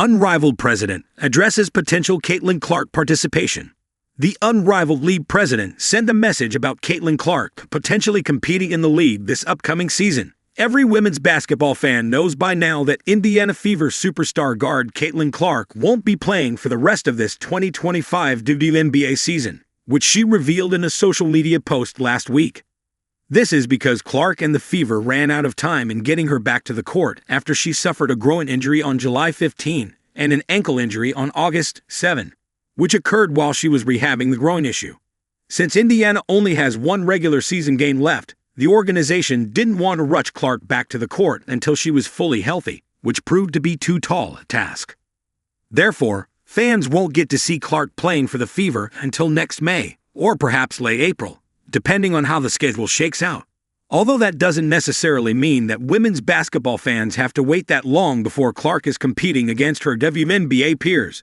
Unrivaled president addresses potential Caitlin Clark participation. The Unrivaled league president sent a message about Caitlin Clark potentially competing in the league this upcoming season. Every women's basketball fan knows by now that Indiana Fever superstar guard Caitlin Clark won't be playing for the rest of this 2025 WNBA season, which she revealed in a social media post last week. This is because Clark and the Fever ran out of time in getting her back to the court after she suffered a groin injury on July 15 and an ankle injury on August 7, which occurred while she was rehabbing the groin issue. Since Indiana only has one regular season game left, the organization didn't want to rush Clark back to the court until she was fully healthy, which proved to be too tall a task. Therefore, fans won't get to see Clark playing for the Fever until next May, or perhaps late April, depending on how the schedule shakes out. Although that doesn't necessarily mean that women's basketball fans have to wait that long before Clark is competing against her WNBA peers.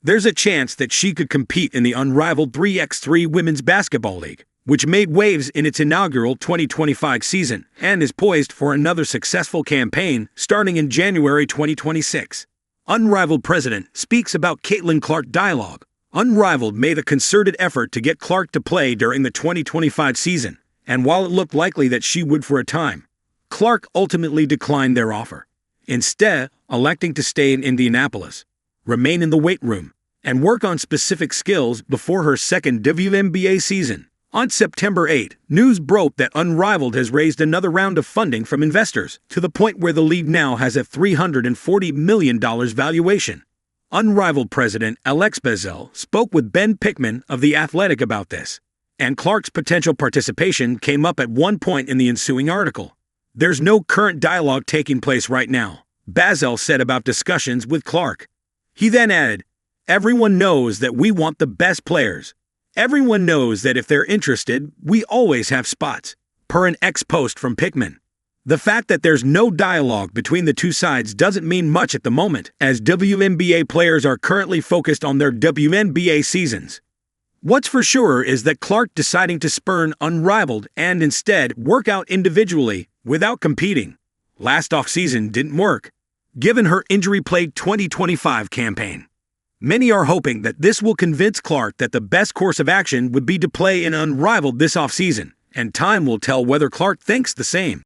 There's a chance that she could compete in the Unrivaled 3x3 Women's Basketball League, which made waves in its inaugural 2025 season and is poised for another successful campaign starting in January 2026. Unrivaled president speaks about Caitlin Clark dialogue. Unrivaled made a concerted effort to get Clark to play during the 2025 season, and while it looked likely that she would for a time, Clark ultimately declined their offer, instead electing to stay in Indianapolis, remain in the weight room, and work on specific skills before her second WNBA season. On September 8, news broke that Unrivaled has raised another round of funding from investors, to the point where the league now has a $340 million valuation. Unrivaled president Alex Bezel spoke with Ben Pickman of The Athletic about this, and Clark's potential participation came up at one point in the ensuing article. There's no current dialogue taking place right now, Bezel said about discussions with Clark. He then added, "Everyone knows that we want the best players. Everyone knows that if they're interested, we always have spots," per an ex-post from Pickman. The fact that there's no dialogue between the two sides doesn't mean much at the moment, as WNBA players are currently focused on their WNBA seasons. What's for sure is that Clark deciding to spurn Unrivaled and instead work out individually without competing last offseason didn't work, given her injury-plagued 2025 campaign. Many are hoping that this will convince Clark that the best course of action would be to play in Unrivaled this offseason, and time will tell whether Clark thinks the same.